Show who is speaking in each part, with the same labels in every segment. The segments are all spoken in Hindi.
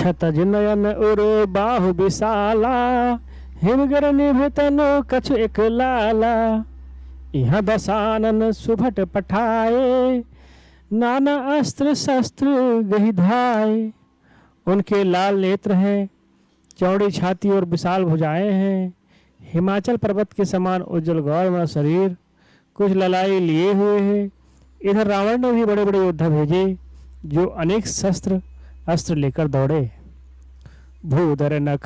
Speaker 1: छतज नयन उर बाहु विशाला, हिमगर निभ तनु कछु एक लाला। यहाँ दसानन सुभट पठाए, नाना अस्त्र शस्त्र गही धाए। उनके लाल नेत्र हैं, चौड़ी छाती और विशाल भुजाएं हैं। हिमाचल पर्वत के समान उज्जवल गौरवमय शरीर, कुछ ललाई लिए हुए है। इधर रावण ने भी बड़े बड़े योद्धा भेजे, जो अनेक शस्त्र अस्त्र लेकर दौड़े। भूधर नख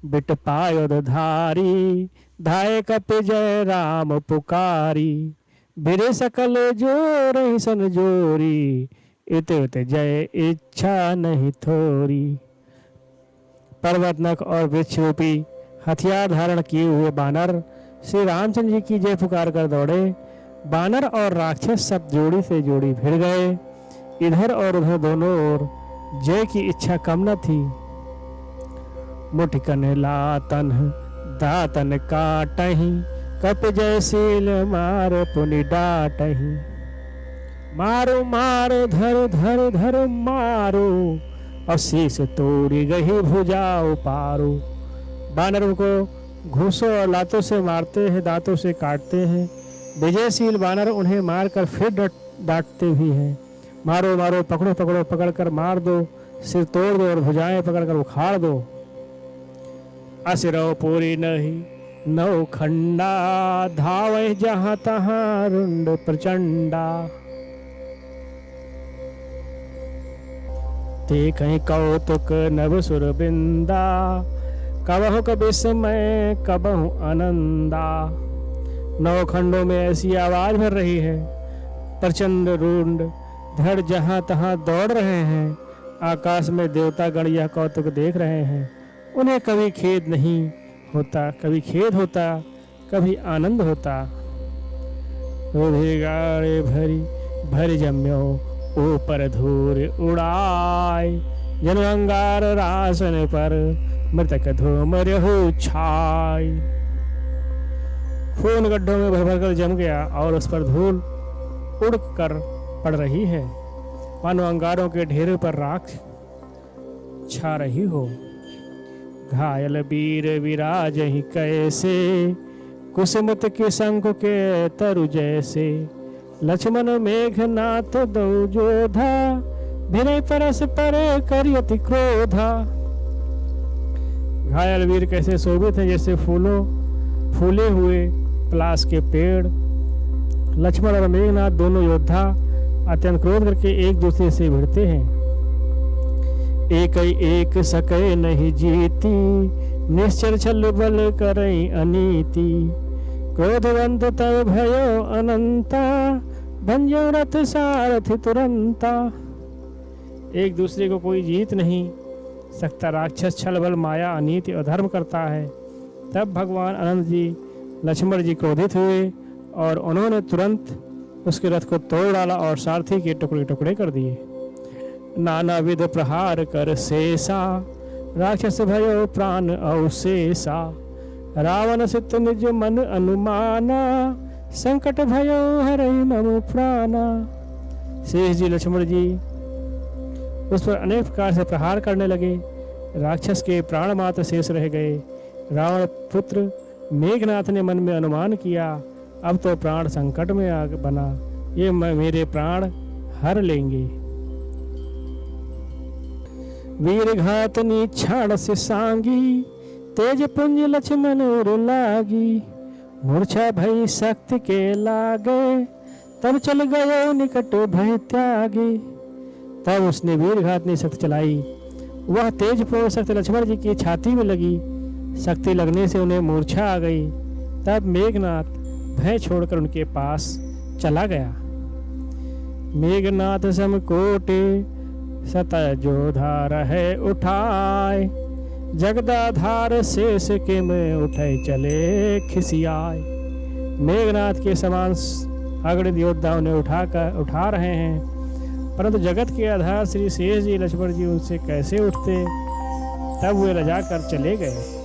Speaker 1: बिट पायोध धारी, धाये कपि जय राम पुकारी। भिरे सकल जोर सन जोरी, इत जय इच्छा नहीं थोरी। पर्वत नख और वृक्ष रूपी हथियार धारण किए हुए बानर श्री रामचंद्र जी की जय पुकार कर दौड़े। बानर और राक्षस सब जोड़ी से जोड़ी भिड़ गए। इधर और उधर दोनों ओर जय की इच्छा कम न थी। मुठकन लातन दातन काटही, कप जयशील मार पुनि डाटही। मारो मारो धर धर धर मारो, और शीश तोड़ी गही भुजाओ पारो। बानर उनको घूसों और लातों से मारते हैं, दांतों से काटते हैं। विजयशील बानर उन्हें मारकर फिर डांटते भी हैं। मारो मारो, पकड़ो पकड़ो, पकड़कर मार दो, सिर तोड़ दो और भुजाएं पकड़कर उखाड़ दो। असिरो पूरी नहीं नौ खंडा, धावे जहां तहां रुंड प्रचंडा। ते कहीं कौतुक नभ सुर बिंदा, कबहु विस्मय कबहु आनंदा। नौ खंडों में ऐसी आवाज भर रही है, प्रचंड रुंड धड़ जहां तहां दौड़ रहे हैं। आकाश में देवता गण यह कौतुक देख रहे हैं। उन्हें कभी खेद नहीं होता, कभी खेद होता, कभी आनंद होता। गाड़े भरी भरी जम्यो, ऊपर धूर उड़ाए। जन अंगार रासन पर, मृतक धूम रहु छाय। खून गड्ढों में भर भर कर जम गया और उस पर धूल उड़ कर पड़ रही है, मानो अंगारों के ढेरों पर राख छा रही हो। घायल वीर विराज ही कैसे, कुसुमत के शंख के तरु जैसे। लक्ष्मण मेघनाथ दो जोधा, भिनय परस पर करियति क्रोधा। घायल वीर कैसे शोभित हैं, जैसे फूले हुए पलाश के पेड़। लक्ष्मण और मेघनाथ दोनों योद्धा अत्यंत क्रोध करके एक दूसरे से भिड़ते हैं। एक एक सके नहीं जीती, निश्चर छल बल करई अनीति। क्रोधवंत तब भयो अनंता, भंजो रथ सारथि तुरंता। एक दूसरे को कोई जीत नहीं सकता। राक्षस छल बल माया अनीति और धर्म करता है। तब भगवान अनंत जी लक्ष्मण जी क्रोधित हुए और उन्होंने तुरंत उसके रथ को तोड़ डाला और सारथी के टुकड़े टुकड़े कर दिए। नाना विध प्रहार कर शेषा, राक्षस भयो प्राण अवशेषा। रावण सित निज मन अनुमाना, संकट भयो हरई मम प्राणा। शेष जी लक्ष्मण जी उस पर अनेक प्रकार से प्रहार करने लगे। राक्षस के प्राण मात्र शेष रह गए। रावण पुत्र मेघनाथ ने मन में अनुमान किया, अब तो प्राण संकट में आ बना, ये मेरे प्राण हर लेंगे। वीर घात निछाड़ से सांगी, तेज पुंज लक्ष्मण उर लागी। मूर्छा भई शक्ति के लागे, तब चल गयो निकट भय त्यागे। तब उसने वीरघात ने शक्ति चलाई। वह तेज पूर्ण शक्ति लक्ष्मण जी की छाती में लगी। शक्ति लगने से उन्हें मूर्छा आ गई। तब मेघनाथ भय छोड़कर उनके पास चला गया। मेघनाथ समकोटे सत जोधा रहे उठाए। जगदाधार शेष के में उठे चले खिसियाए। मेघनाथ के समान अगणित योद्धा उन्हें उठा रहे हैं, परंतु जगत के आधार श्री शेष जी लक्ष्मण जी उनसे कैसे उठते। तब वे लजा कर चले गए।